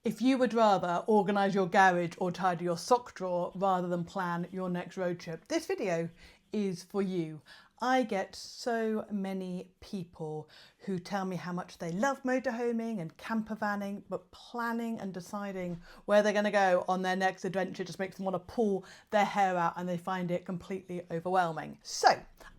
If you would rather organise your garage or tidy your sock drawer rather than plan your next road trip, this video is for you. I get so many people who tell me how much they love motorhoming and campervanning, but planning and deciding where they're going to go on their next adventure just makes them want to pull their hair out, and they find it completely overwhelming. So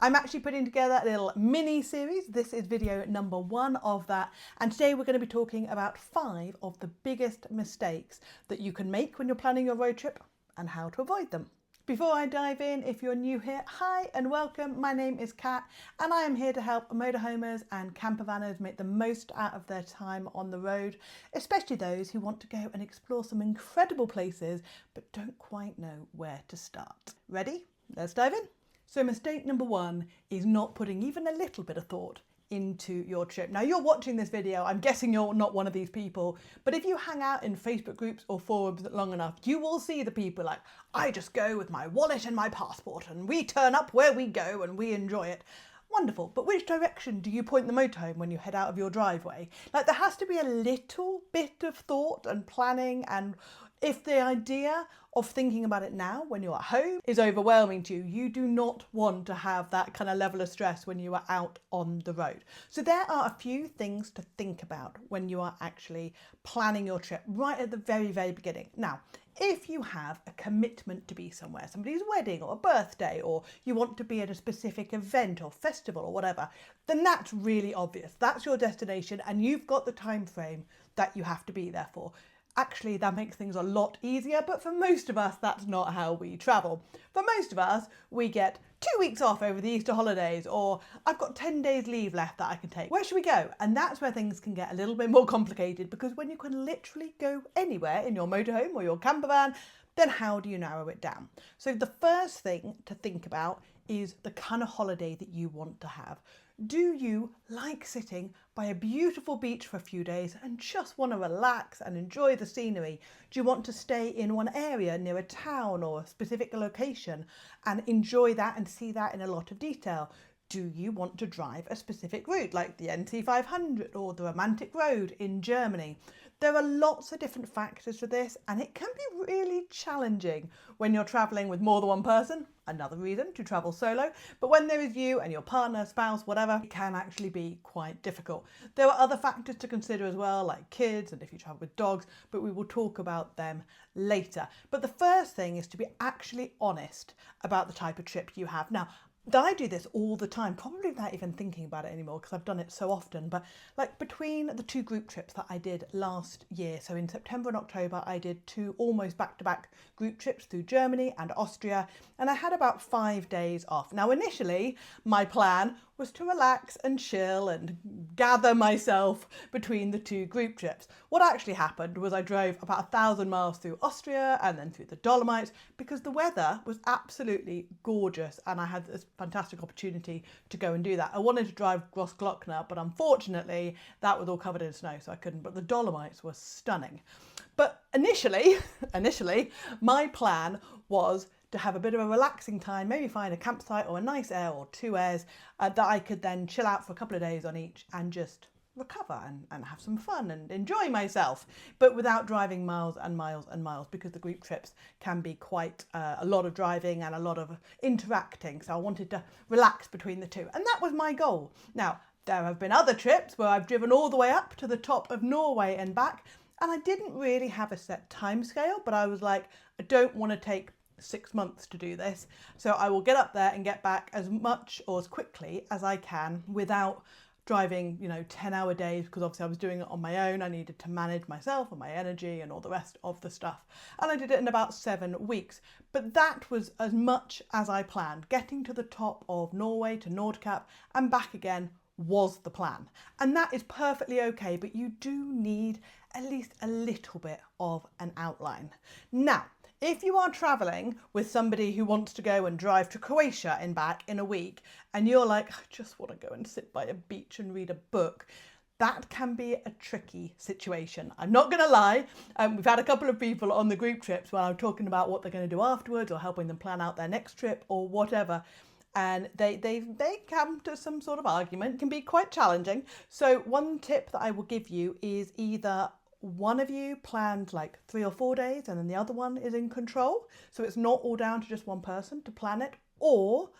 I'm actually putting together a little mini series. This is video number 1 of that, and today we're going to be talking about 5 of the biggest mistakes that you can make when you're planning your road trip and how to avoid them. Before I dive in, if you're new here, hi and welcome. My name is Kat and I am here to help motorhomers and campervanners make the most out of their time on the road, especially those who want to go and explore some incredible places but don't quite know where to start. Ready? Let's dive in. So mistake number 1 is not putting even a little bit of thought into your trip. Now you're watching this video, I'm guessing you're not one of these people, but if you hang out in Facebook groups or forums long enough, you will see the people like, I just go with my wallet and my passport and we turn up where we go and we enjoy it. Wonderful, but which direction do you point the motorhome when you head out of your driveway? Like, there has to be a little bit of thought and planning, and if the idea of thinking about it now when you're at home is overwhelming to you, you do not want to have that kind of level of stress when you are out on the road. So there are a few things to think about when you are actually planning your trip right at the very, very beginning. Now, if you have a commitment to be somewhere, somebody's wedding or a birthday, or you want to be at a specific event or festival or whatever, then that's really obvious. That's your destination and you've got the time frame that you have to be there for. Actually, that makes things a lot easier, but for most of us, that's not how we travel. For most of us, we get 2 weeks off over the Easter holidays, or I've got 10 days leave left that I can take. Where should we go? And that's where things can get a little bit more complicated, because when you can literally go anywhere in your motorhome or your campervan, then how do you narrow it down? So the first thing to think about is the kind of holiday that you want to have. Do you like sitting by a beautiful beach for a few days and just want to relax and enjoy the scenery? Do you want to stay in one area near a town or a specific location and enjoy that and see that in a lot of detail? Do you want to drive a specific route like the NC500 or the Romantic Road in Germany? There are lots of different factors to this, and it can be really challenging when you're traveling with more than one person. Another reason to travel solo, but when there is you and your partner, spouse, whatever, it can actually be quite difficult. There are other factors to consider as well, like kids and if you travel with dogs, but we will talk about them later. But the first thing is to be actually honest about the type of trip you have. Now, I do this all the time, probably without even thinking about it anymore because I've done it so often, but like between the 2 group trips that I did last year, so in September and October, I did 2 almost back-to-back group trips through Germany and Austria, and I had about 5 days off. Now initially, my plan was to relax and chill and gather myself between the 2 group trips. What actually happened was I drove about 1,000 miles through Austria and then through the Dolomites because the weather was absolutely gorgeous and I had this fantastic opportunity to go and do that. I wanted to drive Grossglockner, but unfortunately that was all covered in snow, so I couldn't, but the Dolomites were stunning. But initially, my plan was to have a bit of a relaxing time, maybe find a campsite or a nice air or 2 airs that I could then chill out for a couple of days on each and just recover and have some fun and enjoy myself, but without driving miles and miles and miles, because the group trips can be quite a lot of driving and a lot of interacting. So I wanted to relax between the 2, and that was my goal. Now, there have been other trips where I've driven all the way up to the top of Norway and back, and I didn't really have a set time scale, but I was like, I don't want to take 6 months to do this, so I will get up there and get back as much or as quickly as I can without driving 10-hour days, because obviously I was doing it on my own. I needed to manage myself and my energy and all the rest of the stuff, and I did it in about 7 weeks. But that was as much as I planned. Getting to the top of Norway to Nordkapp and back again was the plan, and that is perfectly okay, but you do need at least a little bit of an outline. Now, if you are traveling with somebody who wants to go and drive to Croatia and back in a week, and you're like, I just want to go and sit by a beach and read a book, that can be a tricky situation. I'm not going to lie. We've had a couple of people on the group trips where I'm talking about what they're going to do afterwards or helping them plan out their next trip or whatever. And they come to some sort of argument. It can be quite challenging. So one tip that I will give you is either one of you planned like 3 or 4 days and then the other one is in control. So it's not all down to just one person to plan it. Or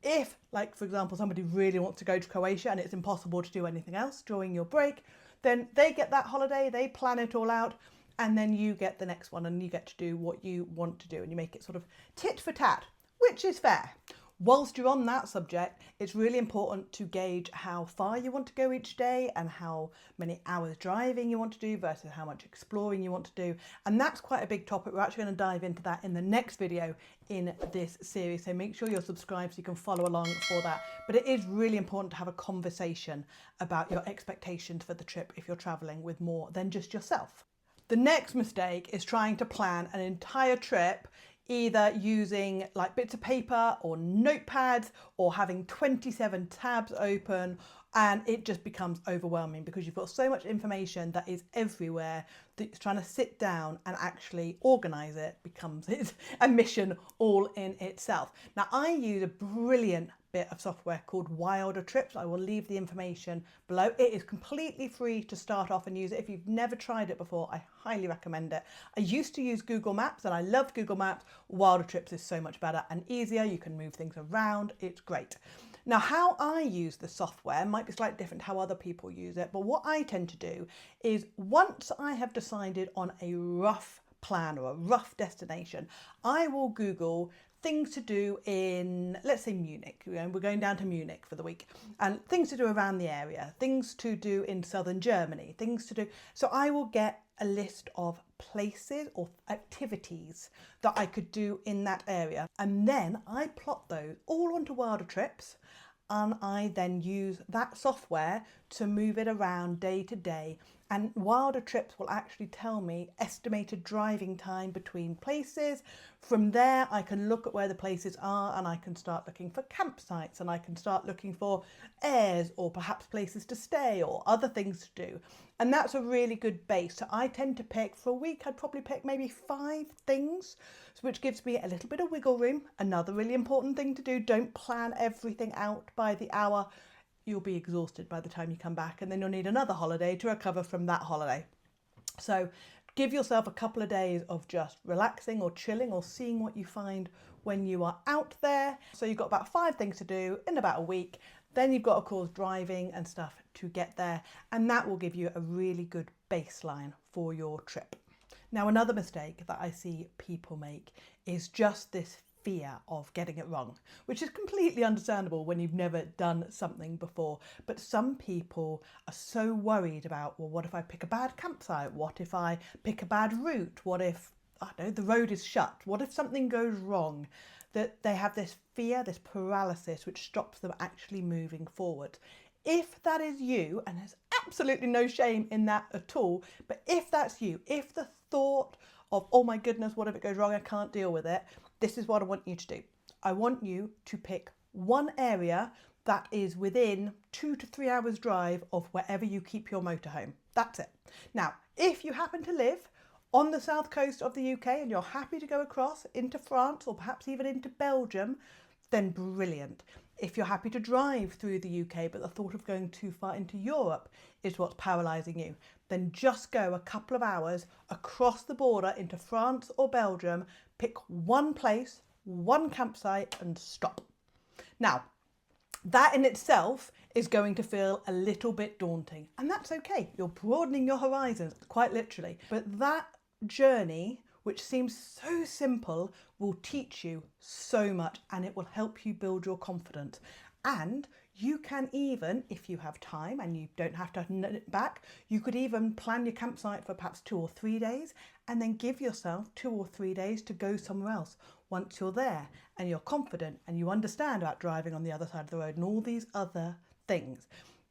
if, like, for example, somebody really wants to go to Croatia and it's impossible to do anything else during your break, then they get that holiday, they plan it all out, and then you get the next one and you get to do what you want to do, and you make it sort of tit for tat, which is fair. Whilst you're on that subject, it's really important to gauge how far you want to go each day and how many hours driving you want to do versus how much exploring you want to do. And that's quite a big topic. We're actually going to dive into that in the next video in this series. So make sure you're subscribed so you can follow along for that. But it is really important to have a conversation about your expectations for the trip if you're traveling with more than just yourself. The next mistake is trying to plan an entire trip either using like bits of paper or notepads or having 27 tabs open, and it just becomes overwhelming because you've got so much information that is everywhere that trying to sit down and actually organize it becomes a mission all in itself. Now, I use a brilliant bit of software called Wilder Trips. I will leave the information below. It is completely free to start off and use it. If you've never tried it before, I highly recommend it. I used to use Google Maps and I loved Google Maps. Wilder Trips is so much better and easier. You can move things around. It's great. Now, how I use the software might be slightly different to how other people use it, but what I tend to do is once I have decided on a rough plan or a rough destination, I will Google things to do in, let's say, Munich. We're going down to Munich for the week, and things to do around the area, things to do in southern Germany, things to do. So I will get a list of places or activities that I could do in that area, and then I plot those all onto Wilder Trips, and I then use that software to move it around day to day. And Wilder Trips will actually tell me estimated driving time between places. From there, I can look at where the places are and I can start looking for campsites, and I can start looking for airs or perhaps places to stay or other things to do. And that's a really good base. So I tend to pick, for a week, I'd probably pick maybe 5 things, which gives me a little bit of wiggle room. Another really important thing to do, don't plan everything out by the hour. You'll be exhausted by the time you come back, and then you'll need another holiday to recover from that holiday. So give yourself a couple of days of just relaxing or chilling or seeing what you find when you are out there. So you've got about 5 things to do in about a week. Then you've got, of course, driving and stuff to get there, and that will give you a really good baseline for your trip. Now, another mistake that I see people make is just this fear of getting it wrong, which is completely understandable when you've never done something before. But some people are so worried about, well, what if I pick a bad campsite? What if I pick a bad route? What if, I don't know, the road is shut? What if something goes wrong? That they have this fear, this paralysis, which stops them actually moving forward. If that is you, and there's absolutely no shame in that at all, but if that's you, if the thought of, oh my goodness, what if it goes wrong? I can't deal with it. This is what I want you to do. I want you to pick one area that is within 2 to 3 hours drive of wherever you keep your motorhome. That's it. Now, if you happen to live on the south coast of the UK and you're happy to go across into France or perhaps even into Belgium, then brilliant. If you're happy to drive through the UK, but the thought of going too far into Europe is what's paralysing you, then just go a couple of hours across the border into France or Belgium, pick one place, one campsite, and stop. Now, that in itself is going to feel a little bit daunting, and that's okay. You're broadening your horizons, quite literally. But that journey, which seems so simple, will teach you so much, and it will help you build your confidence. And you can even, if you have time and you don't have to nut it back, you could even plan your campsite for perhaps 2 or 3 days, and then give yourself 2 or 3 days to go somewhere else once you're there and you're confident and you understand about driving on the other side of the road and all these other things.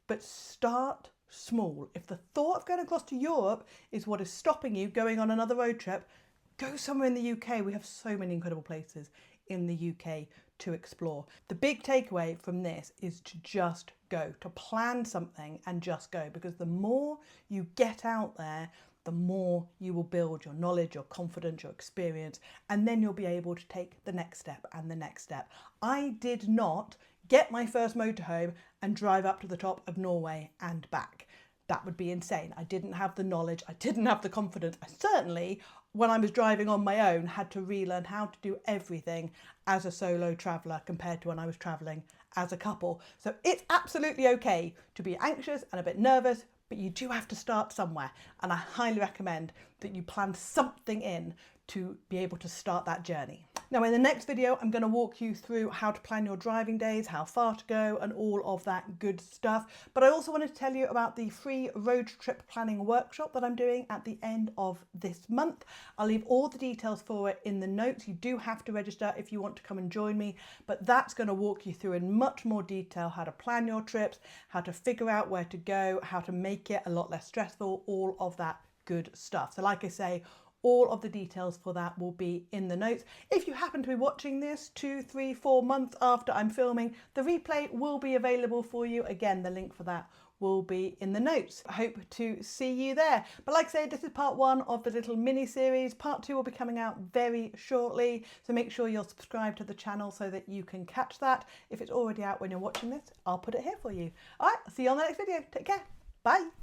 But start small. If the thought of going across to Europe is what is stopping you going on another road trip, go somewhere in the UK. We have so many incredible places in the UK to explore. The big takeaway from this is to just go, to plan something and just go, because the more you get out there, the more you will build your knowledge, your confidence, your experience, and then you'll be able to take the next step and the next step. I did not get my first motorhome and drive up to the top of Norway and back. that would be insane. I didn't have the knowledge, I didn't have the confidence. I certainly, when I was driving on my own, had to relearn how to do everything as a solo traveller compared to when I was travelling as a couple. So it's absolutely okay to be anxious and a bit nervous, but you do have to start somewhere. And I highly recommend that you plan something in to be able to start that journey. Now in the next video, I'm going to walk you through how to plan your driving days, how far to go and all of that good stuff. But I also wanted to tell you about the free road trip planning workshop that I'm doing at the end of this month. I'll leave all the details for it in the notes. You do have to register if you want to come and join me, but that's going to walk you through in much more detail how to plan your trips, how to figure out where to go, how to make it a lot less stressful, all of that good stuff. So like I say, all of the details for that will be in the notes. If you happen to be watching this 2, 3, 4 months after I'm filming, the replay will be available for you. Again, the link for that will be in the notes. I hope to see you there. But like I say, this is part 1 of the little mini series. Part 2 will be coming out very shortly. So make sure you're subscribed to the channel so that you can catch that. If it's already out when you're watching this, I'll put it here for you. All right, I'll see you on the next video. Take care. Bye.